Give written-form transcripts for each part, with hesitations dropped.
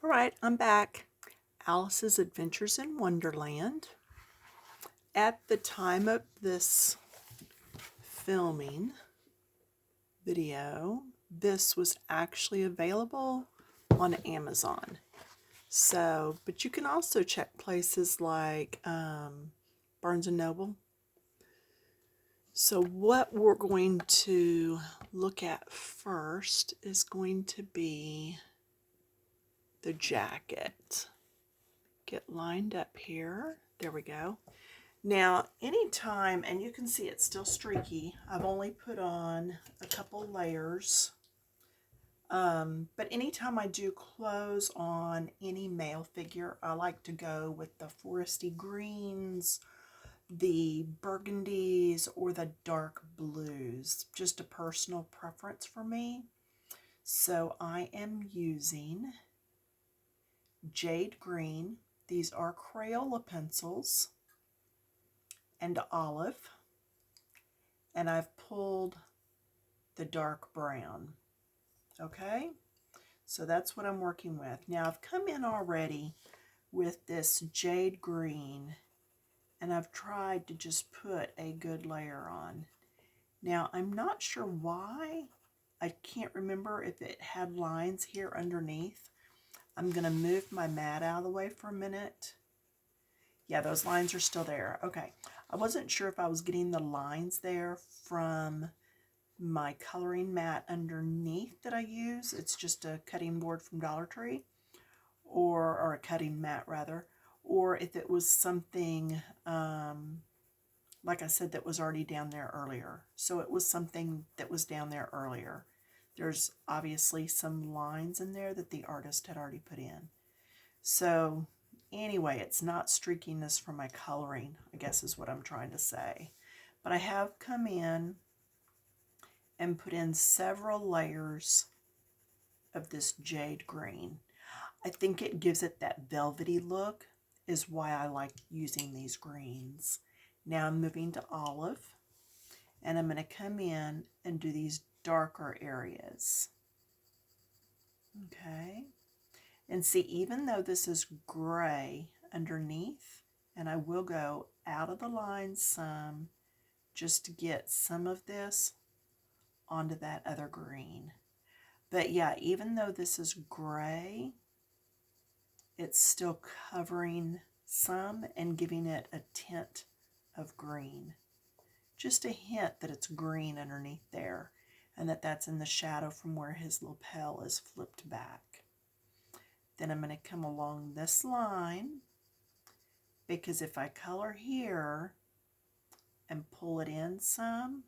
All right, I'm back. Alice's Adventures in Wonderland. At the time of this filming video, this was actually available on Amazon. So, but you can also check places like Barnes & Noble. So what we're going to look at first is going to be the jacket. Get lined up here. There we go. Now, anytime, and you can see it's still streaky, I've only put on a couple layers. But anytime I do clothes on any male figure, I like to go with the foresty greens, the burgundies, or the dark blues. Just a personal preference for me. So I am using jade green. These are Crayola pencils and olive. And I've pulled the dark brown. Okay, so that's what I'm working with. Now I've come in already with this jade green and I've tried to just put a good layer on. Now I'm not sure why. I can't remember if it had lines here underneath. I'm going to move my mat out of the way for a minute. Yeah, those lines are still there. Okay, I wasn't sure if I was getting the lines there from my coloring mat underneath that I use. It's just a cutting board from Dollar Tree, or a cutting mat rather, or if it was something, like I said, that was already down there earlier. So it was something that was down there earlier. There's obviously some lines in there that the artist had already put in. So anyway, it's not streakiness from my coloring, I guess is what I'm trying to say. But I have come in and put in several layers of this jade green. I think it gives it that velvety look, is why I like using these greens. Now I'm moving to olive, and I'm going to come in and do these darker areas. Okay, and see, even though this is gray underneath, and I will go out of the line some just to get some of this onto that other green. But yeah, even though this is gray, it's still covering some and giving it a tint of green. Just a hint that it's green underneath there, and that's in the shadow from where his lapel is flipped back. Then I'm going to come along this line, because if I color here and pull it in some,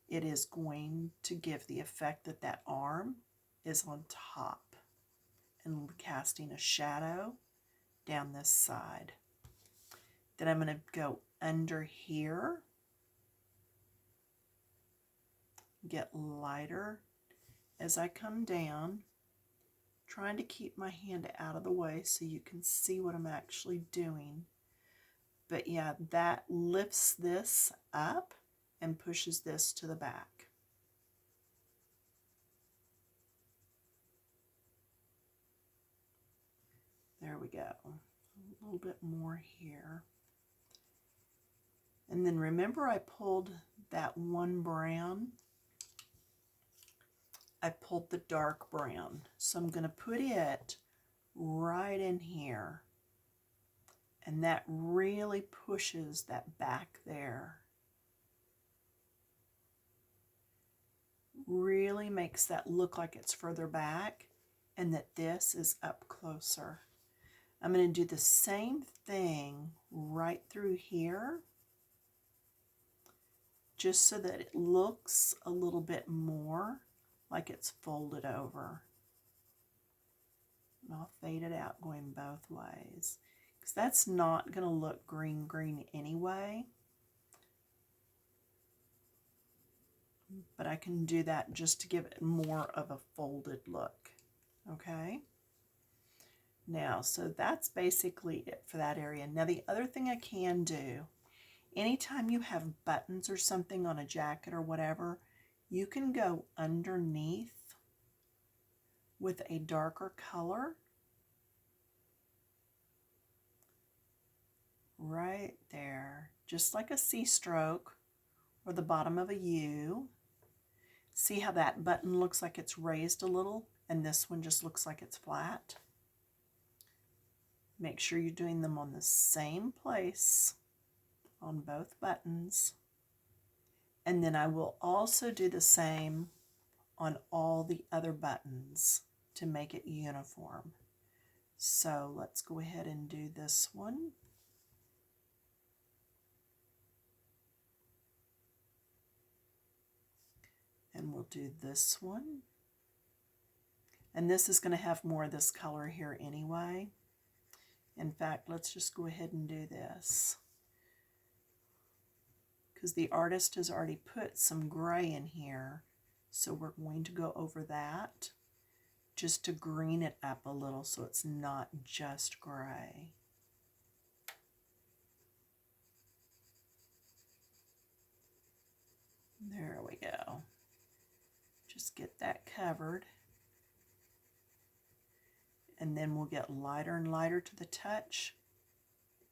it is going to give the effect that that arm is on top and casting a shadow down this side. Then I'm going to go under here, get lighter as I come down, trying to keep my hand out of the way so you can see what I'm actually doing. But yeah, that lifts this up and pushes this to the back. There we go. A little bit more here. And then remember, I pulled that one brown. I pulled the dark brown. So I'm going to put it right in here. And that really pushes that back there. Really makes that look like it's further back and that this is up closer. I'm going to do the same thing right through here, just so that it looks a little bit more like it's folded over. And I'll fade it out going both ways, because that's not going to look green anyway. But I can do that just to give it more of a folded look. Okay? Now, so that's basically it for that area. Now, the other thing I can do, anytime you have buttons or something on a jacket or whatever, you can go underneath with a darker color right there, just like a C stroke or the bottom of a U. See how that button looks like it's raised a little and this one just looks like it's flat? Make sure you're doing them on the same place on both buttons. And then I will also do the same on all the other buttons to make it uniform. So let's go ahead and do this one. And we'll do this one. And this is going to have more of this color here anyway. In fact, let's just go ahead and do this, because the artist has already put some gray in here. So we're going to go over that just to green it up a little so it's not just gray. There we go. Just get that covered. And then we'll get lighter and lighter to the touch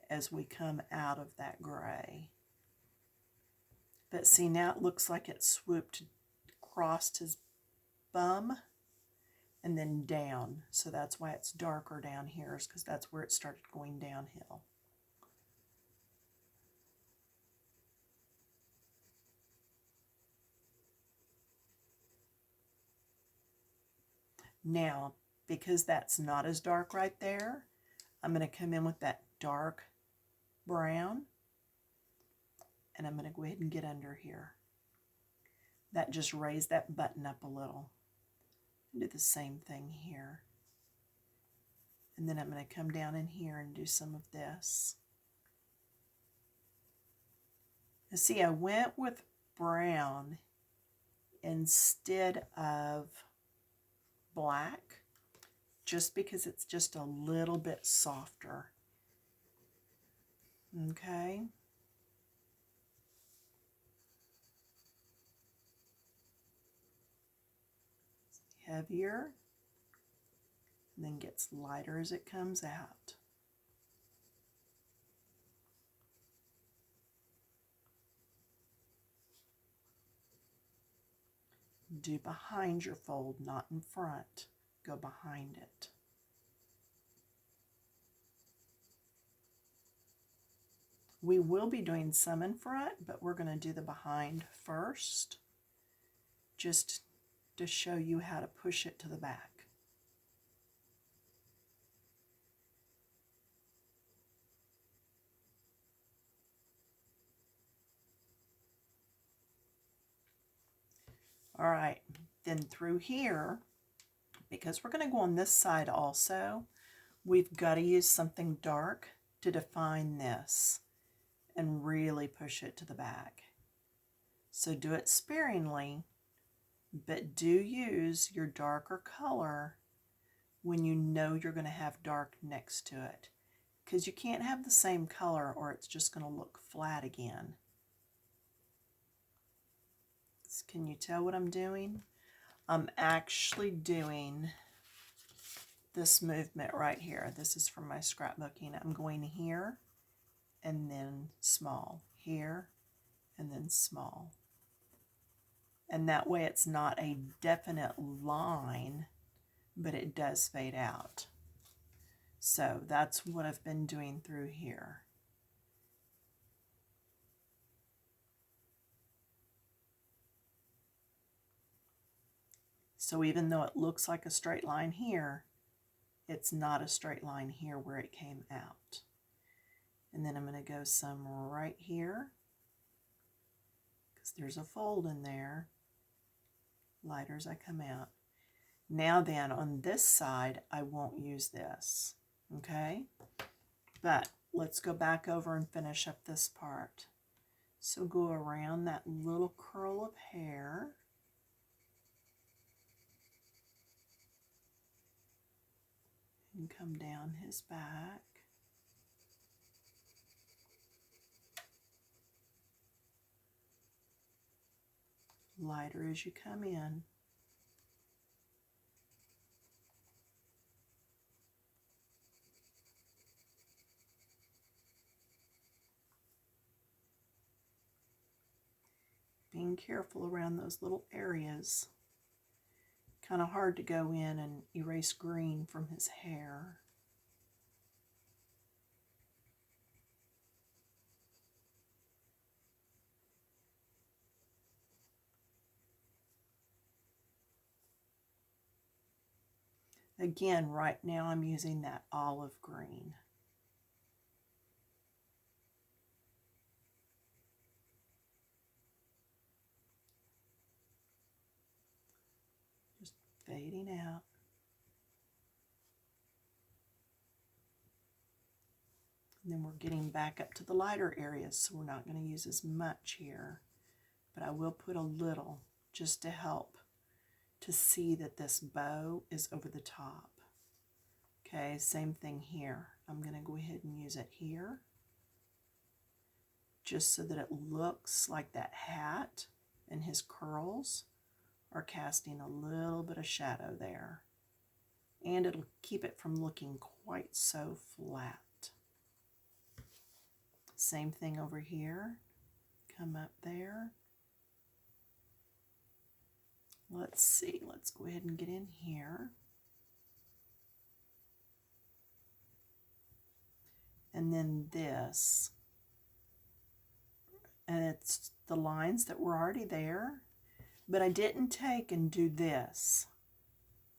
as we come out of that gray. But see, now it looks like it swooped across his bum and then down. So that's why it's darker down here, is because that's where it started going downhill. Now, because that's not as dark right there, I'm going to come in with that dark brown, and I'm going to go ahead and get under here. That just raised that button up a little. Do the same thing here. And then I'm going to come down in here and do some of this. Now see, I went with brown instead of black, just because it's just a little bit softer. Okay. Heavier, and then gets lighter as it comes out. Do behind your fold, not in front. Go behind it. We will be doing some in front, but we're going to do the behind first, just to show you how to push it to the back. All right, then through here, because we're going to go on this side also, we've got to use something dark to define this and really push it to the back. So do it sparingly, but do use your darker color when you know you're going to have dark next to it, because you can't have the same color or it's just going to look flat again. Can you tell what I'm doing? I'm actually doing this movement right here. This is from my scrapbooking. I'm going here and then small, here and then small. And that way it's not a definite line, but it does fade out. So that's what I've been doing through here. So even though it looks like a straight line here, it's not a straight line here where it came out. And then I'm going to go some right here, because there's a fold in there, lighter as I come out. Now then, on this side, I won't use this, okay? But let's go back over and finish up this part. So go around that little curl of hair. And come down his back. Lighter as you come in. and careful around those little areas. Kind of hard to go in and erase green from his hair. Again, right now I'm using that olive green. Just fading out. And then we're getting back up to the lighter areas, so we're not going to use as much here. But I will put a little just to help to see that this bow is over the top. Okay, same thing here. I'm going to go ahead and use it here, just so that it looks like that hat and his curls are casting a little bit of shadow there. And it'll keep it from looking quite so flat. Same thing over here. Come up there. Let's see, let's go ahead and get in here. And then this. And it's the lines that were already there, but I didn't take and do this.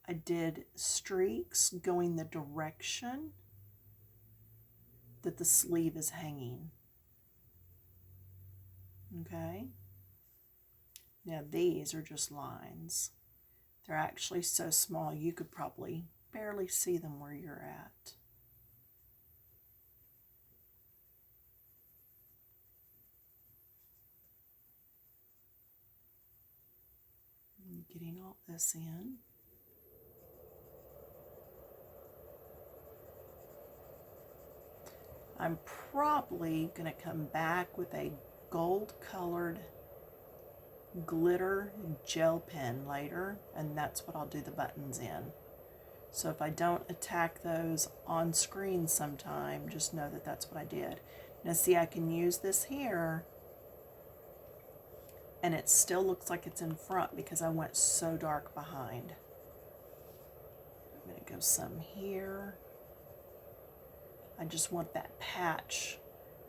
I did streaks going the direction that the sleeve is hanging. Okay? Now these are just lines. They're actually so small you could probably barely see them where you're at. Getting all this in. I'm probably going to come back with a gold colored glitter gel pen later, and that's what I'll do the buttons in. So if I don't attack those on screen sometime, just know that that's what I did. Now see, I can use this here and it still looks like it's in front because I went so dark behind. I'm going to go some here. I just want that patch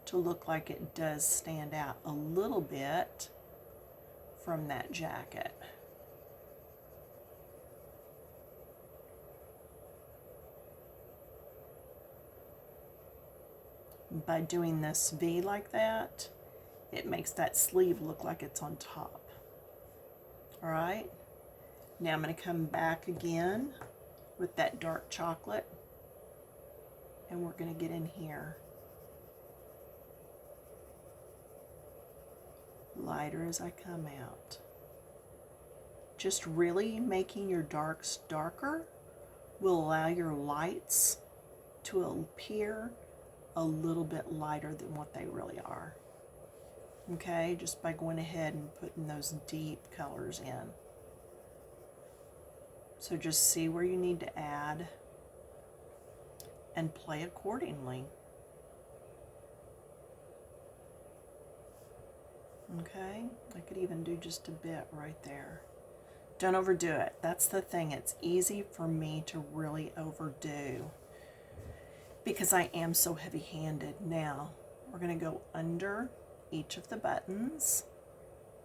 to look like it does stand out a little bit from that jacket. By doing this V like that, it makes that sleeve look like it's on top. All right, now I'm going to come back again with that dark chocolate, and we're going to get in here. Lighter as I come out. Just really making your darks darker will allow your lights to appear a little bit lighter than what they really are. Okay, just by going ahead and putting those deep colors in. So just see where you need to add and play accordingly. Okay, I could even do just a bit right there. Don't overdo it. That's the thing. It's easy for me to really overdo because I am so heavy-handed. Now, we're going to go under each of the buttons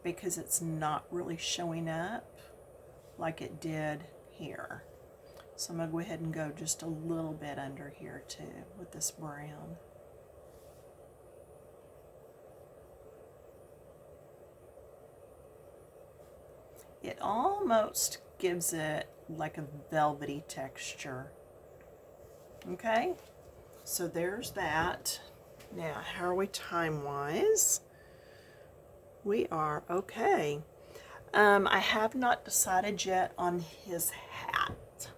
because it's not really showing up like it did here. So I'm going to go ahead and go just a little bit under here too with this brown. It almost gives it like a velvety texture. Okay, so there's that. Now, how are we time-wise? We are okay. I have not decided yet on his hat.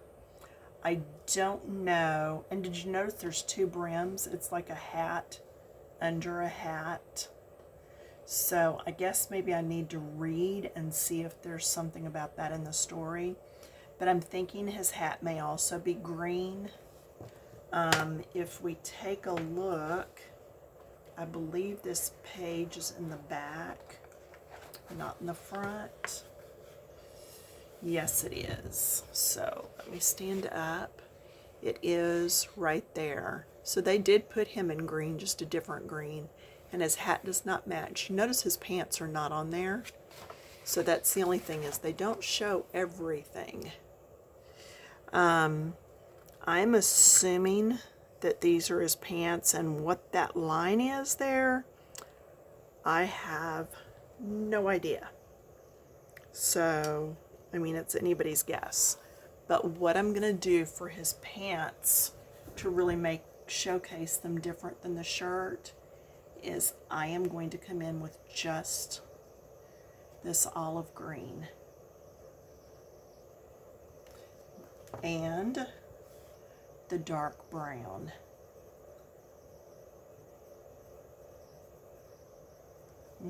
I don't know. And did you notice there's two brims? It's like a hat under a hat. So I guess maybe I need to read and see if there's something about that in the story. But I'm thinking his hat may also be green. If we take a look, I believe this page is in the back. Not in the front. Yes, it is. So let me stand up. It is right there. So they did put him in green, just a different green. And his hat does not match. Notice his pants are not on there. So that's the only thing, is they don't show everything. I'm assuming that these are his pants, and what that line is there, I have no idea. So, I mean, it's anybody's guess. But what I'm going to do for his pants to really showcase them different than the shirt is I am going to come in with just this olive green and the dark brown.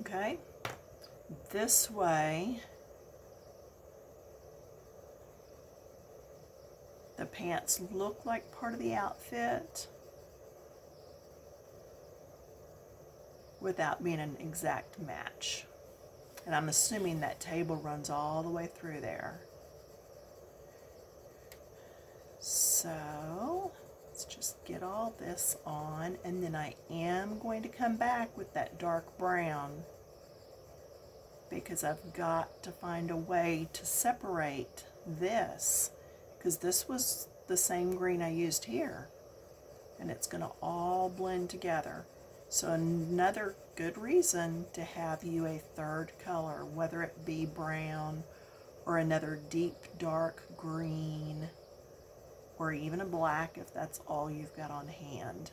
Okay, this way the pants look like part of the outfit without being an exact match. And I'm assuming that table runs all the way through there. So let's just get all this on, and then I am going to come back with that dark brown because I've got to find a way to separate this, because this was the same green I used here, and it's going to all blend together. So another good reason to have you a third color, whether it be brown or another deep dark green, or even a black if that's all you've got on hand.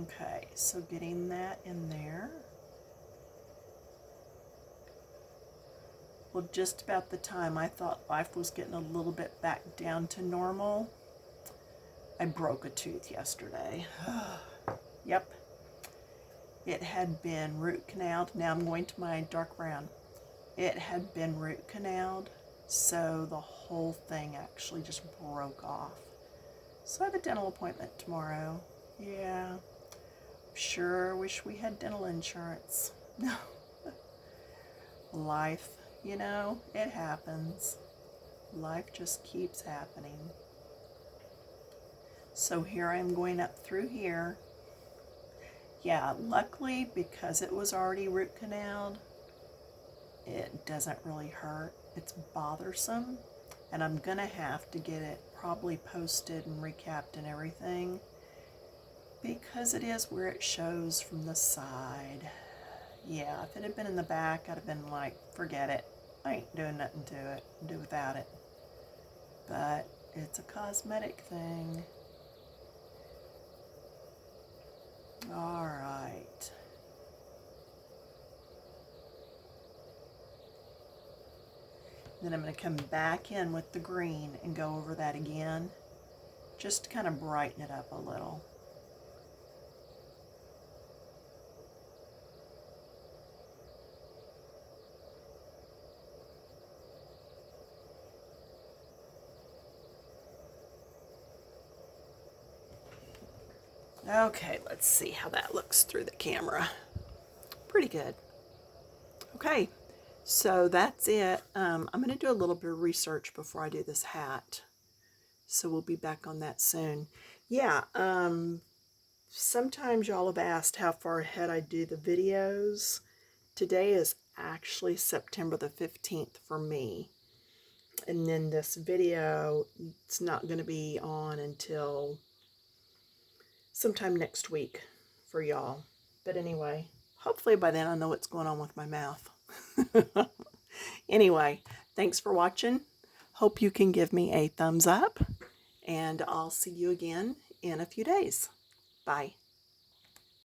Okay, so getting that in there. Well, just about the time I thought life was getting a little bit back down to normal, I broke a tooth yesterday. Yep. It had been root canaled. Now I'm going to my dark brown. It had been root canaled, so the whole thing actually just broke off. So I have a dental appointment tomorrow. Yeah. Sure wish we had dental insurance. No. Life, you know, it happens. Life just keeps happening. So here I'm going up through here. Yeah, luckily, because it was already root canaled, it doesn't really hurt. It's bothersome, and I'm gonna have to get it probably posted and recapped and everything, because it is where it shows from the side. Yeah, if it had been in the back, I'd have been like, forget it. I ain't doing nothing to it. Do without it. But it's a cosmetic thing. All right. Then I'm going to come back in with the green and go over that again, just to kind of brighten it up a little. Okay, let's see how that looks through the camera. Pretty good. Okay, so that's it. I'm going to do a little bit of research before I do this hat. So we'll be back on that soon. Yeah, sometimes y'all have asked how far ahead I do the videos. Today is actually September the 15th for me. And then this video, it's not going to be on until sometime next week for y'all. But anyway, hopefully by then I know what's going on with my mouth. Anyway, thanks for watching. Hope you can give me a thumbs up, and I'll see you again in a few days. Bye.